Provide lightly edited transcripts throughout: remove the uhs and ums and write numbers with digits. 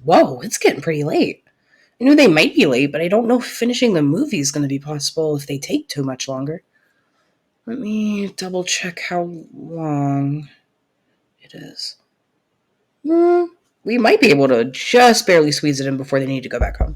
Whoa, it's getting pretty late. I knew they might be late, but I don't know if finishing the movie is going to be possible if they take too much longer. Let me double check how long it is. We might be able to just barely squeeze it in before they need to go back home.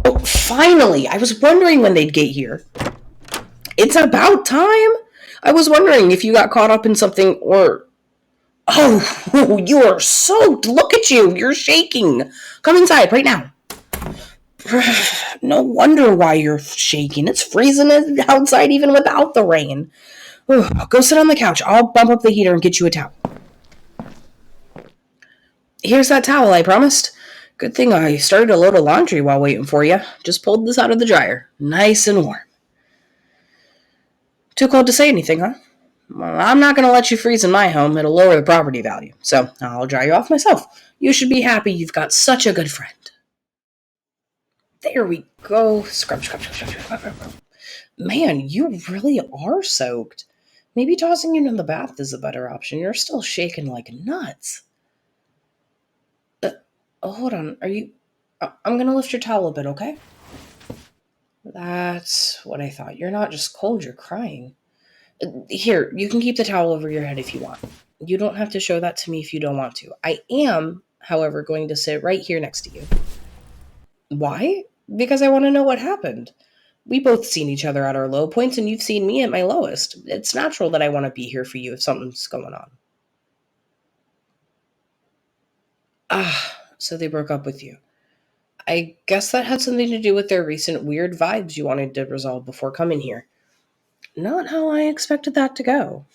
Oh, finally! I was wondering when they'd get here. It's about time! I was wondering if you got caught up in something or... Oh, you are soaked! Look at you! You're shaking! Come inside right now. No wonder why you're shaking. It's freezing outside even without the rain. Go sit on the couch. I'll bump up the heater and get you a towel. Here's that towel I promised. Good thing I started a load of laundry while waiting for you. Just pulled this out of the dryer. Nice and warm. Too cold to say anything, huh? Well, I'm not going to let you freeze in my home. It'll lower the property value. So I'll dry you off myself. You should be happy you've got such a good friend. There we go. Scrub, scrub, scrub, scrub, scrub, scrub. Man, you really are soaked. Maybe tossing you in the bath is a better option. You're still shaking like nuts. Hold on. Are you... I'm going to lift your towel a bit, okay? That's what I thought. You're not just cold, you're crying. Here, you can keep the towel over your head if you want. You don't have to show that to me if you don't want to. I am, however, going to sit right here next to you. Why? Because I want to know what happened. We both seen each other at our low points, and you've seen me at my lowest. It's natural that I want to be here for you if something's going on. So they broke up with you. I guess that had something to do with their recent weird vibes you wanted to resolve before coming here. Not how I expected that to go.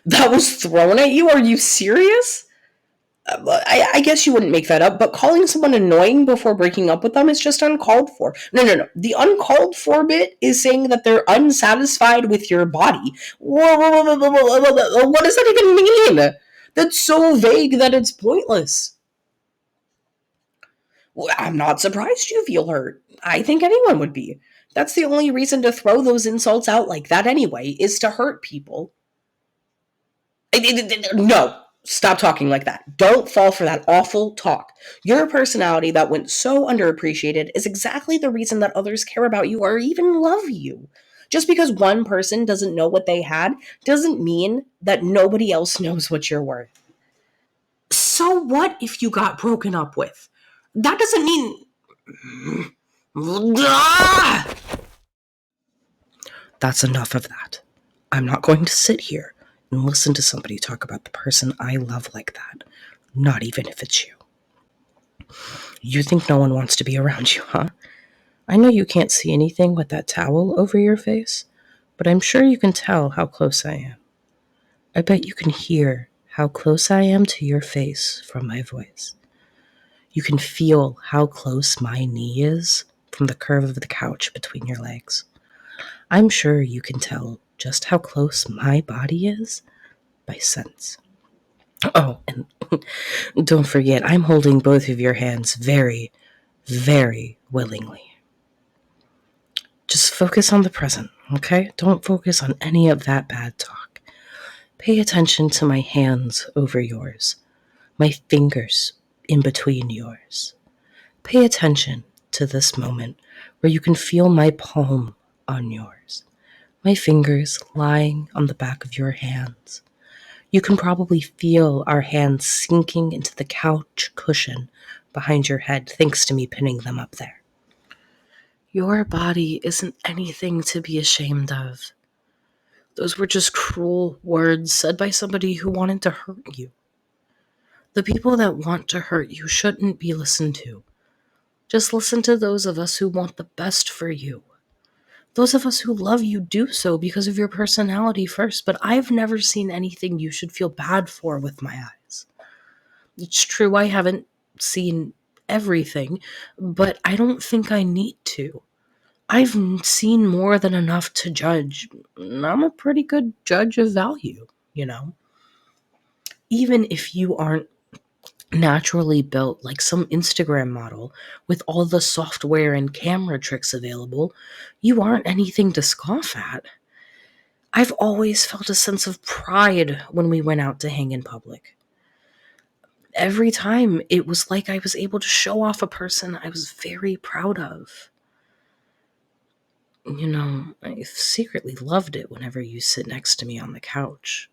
That was thrown at you? Are you serious? I guess you wouldn't make that up, but calling someone annoying before breaking up with them is just uncalled for. No. The uncalled for bit is saying that they're unsatisfied with your body. What does that even mean? That's so vague that it's pointless. Well, I'm not surprised you feel hurt. I think anyone would be. That's the only reason to throw those insults out like that anyway, is to hurt people. No, stop talking like that. Don't fall for that awful talk. Your personality that went so underappreciated is exactly the reason that others care about you or even love you. Just because one person doesn't know what they had doesn't mean that nobody else knows what you're worth. So what if you got broken up with? That doesn't mean... That's enough of that. I'm not going to sit here and listen to somebody talk about the person I love like that, not even if it's you. You think no one wants to be around you, huh? I know you can't see anything with that towel over your face, but I'm sure you can tell how close I am. I bet you can hear how close I am to your face from my voice. You can feel how close my knee is from the curve of the couch between your legs. I'm sure you can tell just how close my body is by sense. Oh, and don't forget, I'm holding both of your hands very, very willingly. Just focus on the present, okay? Don't focus on any of that bad talk. Pay attention to my hands over yours, my fingers in between yours. Pay attention to this moment where you can feel my palm on yours, my fingers lying on the back of your hands. You can probably feel our hands sinking into the couch cushion behind your head thanks to me pinning them up there. Your body isn't anything to be ashamed of. Those were just cruel words said by somebody who wanted to hurt you. The people that want to hurt you shouldn't be listened to. Just listen to those of us who want the best for you. Those of us who love you do so because of your personality first, but I've never seen anything you should feel bad for with my eyes. It's true, I haven't seen everything, but I don't think I need to. I've seen more than enough to judge. I'm a pretty good judge of value, you know? Even if you aren't naturally built like some Instagram model with all the software and camera tricks available, you aren't anything to scoff at. I've always felt a sense of pride when we went out to hang in public. Every time it was like I was able to show off a person I was very proud of. I secretly loved it whenever you sit next to me on the couch.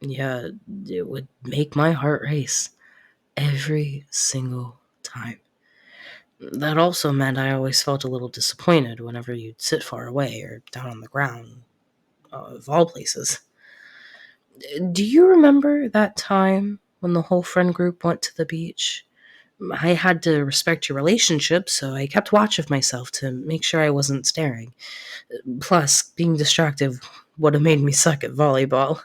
Yeah, it would make my heart race every single time. That also meant I always felt a little disappointed whenever you'd sit far away or down on the ground, of all places. Do you remember that time when the whole friend group went to the beach? I had to respect your relationship, so I kept watch of myself to make sure I wasn't staring. Plus, being distracted would have made me suck at volleyball.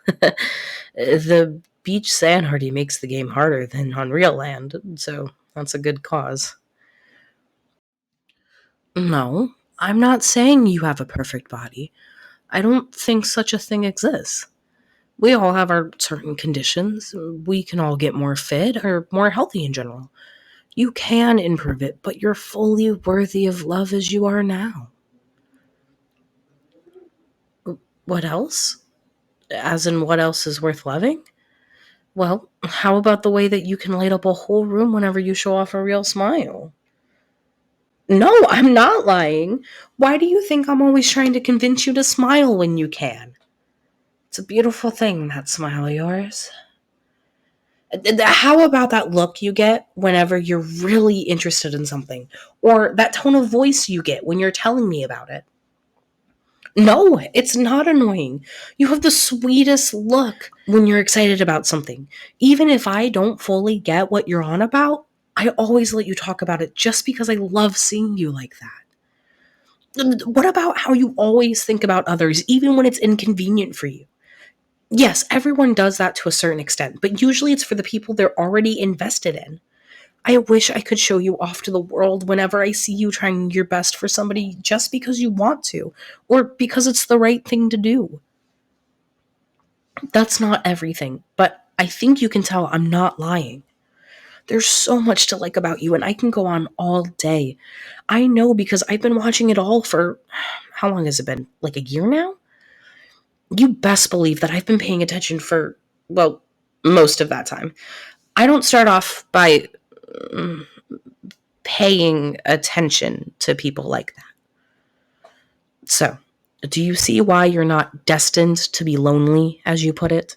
The beach sand hardy makes the game harder than on real land, so that's a good cause. No, I'm not saying you have a perfect body. I don't think such a thing exists. We all have our certain conditions. We can all get more fit or more healthy in general. You can improve it, but you're fully worthy of love as you are now. What else? As in, what else is worth loving? Well, how about the way that you can light up a whole room whenever you show off a real smile? No, I'm not lying. Why do you think I'm always trying to convince you to smile when you can? It's a beautiful thing, that smile of yours. How about that look you get whenever you're really interested in something? Or that tone of voice you get when you're telling me about it? No, it's not annoying. You have the sweetest look when you're excited about something. Even if I don't fully get what you're on about, I always let you talk about it just because I love seeing you like that. What about how you always think about others, even when it's inconvenient for you? Yes, everyone does that to a certain extent, but usually it's for the people they're already invested in. I wish I could show you off to the world whenever I see you trying your best for somebody just because you want to, or because it's the right thing to do. That's not everything, but I think you can tell I'm not lying. There's so much to like about you, and I can go on all day. I know because I've been watching it all for how long has it been? Like a year now? You best believe that I've been paying attention for, well, most of that time. I don't start off by mm, paying attention to people like that. So, do you see why you're not destined to be lonely, as you put it?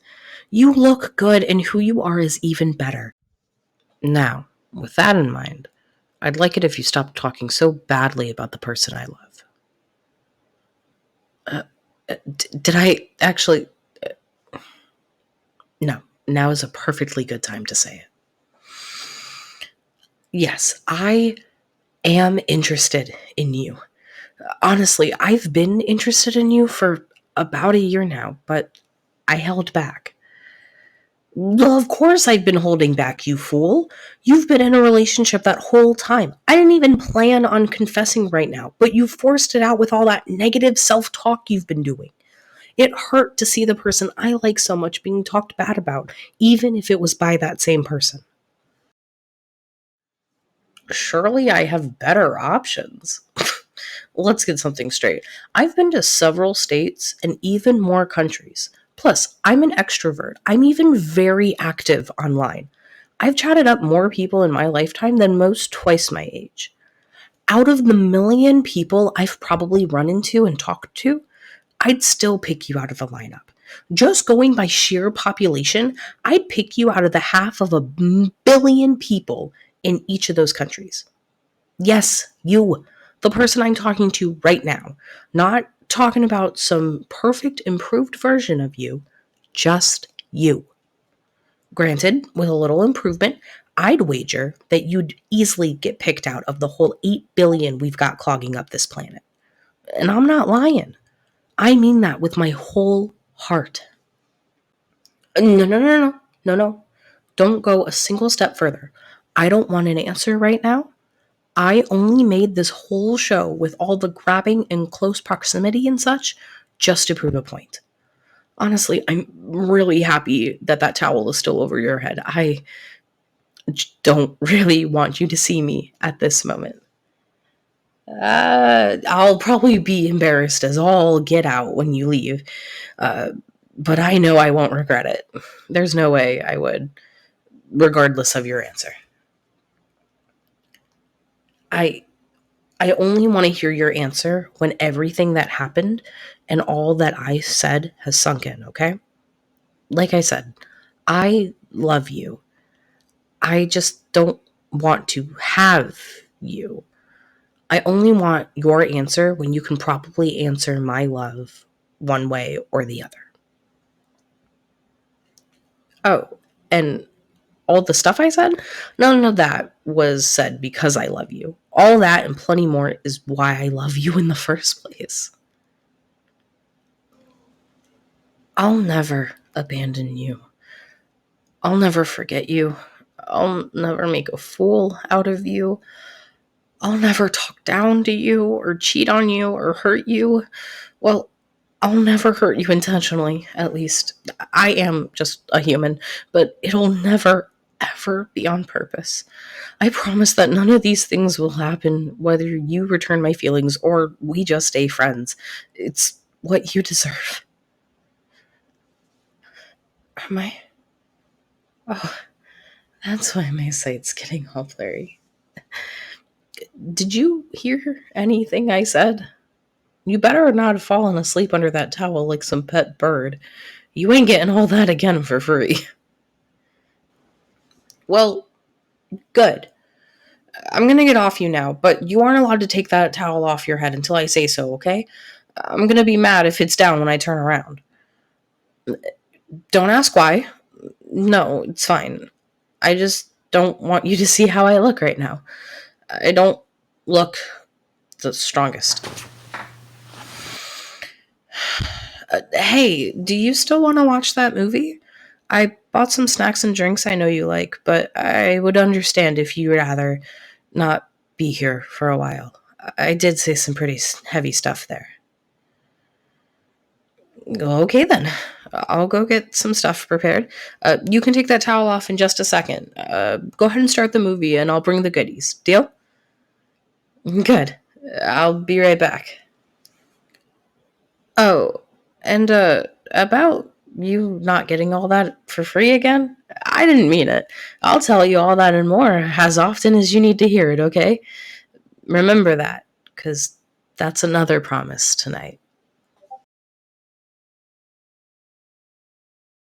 You look good, and who you are is even better. Now, with that in mind, I'd like it if you stopped talking so badly about the person I love. Did I actually? No, now is a perfectly good time to say it. Yes, I am interested in you. Honestly, I've been interested in you for about a year now, but I held back. Well, of course I've been holding back, you fool. You've been in a relationship that whole time. I didn't even plan on confessing right now, but you forced it out with all that negative self-talk you've been doing. It hurt to see the person I like so much being talked bad about, even if it was by that same person. Surely I have better options. Let's get something straight. I've been to several states and even more countries. Plus, I'm an extrovert. I'm even very active online. I've chatted up more people in my lifetime than most twice my age. Out of the million people I've probably run into and talked to, I'd still pick you out of the lineup. Just going by sheer population, I'd pick you out of the half of a billion people in each of those countries. Yes, you, the person I'm talking to right now. Not talking about some perfect improved version of you, just you. Granted, with a little improvement, I'd wager that you'd easily get picked out of the whole 8 billion we've got clogging up this planet. And I'm not lying. I mean that with my whole heart. No, no, no, no, no, no. Don't go a single step further. I don't want an answer right now. I only made this whole show with all the grabbing and close proximity and such just to prove a point. Honestly, I'm really happy that that towel is still over your head. I don't really want you to see me at this moment. I'll probably be embarrassed as all get out when you leave. Uh, but I know I won't regret it. There's no way I would, regardless of your answer. I I only want to hear your answer when everything that happened and all that I said has sunk in, okay? Like I said, I love you. I just don't want to have you. I only want your answer when you can probably answer my love one way or the other. Oh, and all the stuff I said, none of that was said because I love you. All that and plenty more is why I love you in the first place. I'll never abandon you. I'll never forget you. I'll never make a fool out of you. I'll never talk down to you or cheat on you or hurt you. Well, I'll never hurt you intentionally, at least. I am just a human, but it'll never, ever be on purpose. I promise that none of these things will happen whether you return my feelings or we just stay friends. It's what you deserve. Am I? Oh, that's why my sight's getting all blurry. Did you hear anything I said? You better not have fallen asleep under that towel like some pet bird. You ain't getting all that again for free. Well, good. I'm gonna get off you now, but you aren't allowed to take that towel off your head until I say so, okay? I'm gonna be mad if it's down when I turn around. Don't ask why. No, it's fine. I just don't want you to see how I look right now. I don't look the strongest. Hey, do you still want to watch that movie? I bought some snacks and drinks I know you like, but I would understand if you would rather not be here for a while. I did say some pretty heavy stuff there. Okay, then. I'll go get some stuff prepared. You can take that towel off in just a second. Go ahead and start the movie, and I'll bring the goodies. Deal? Good. I'll be right back. Oh, and about you not getting all that for free again? I didn't mean it. I'll tell you all that and more as often as you need to hear it, okay? Remember that, because that's another promise tonight.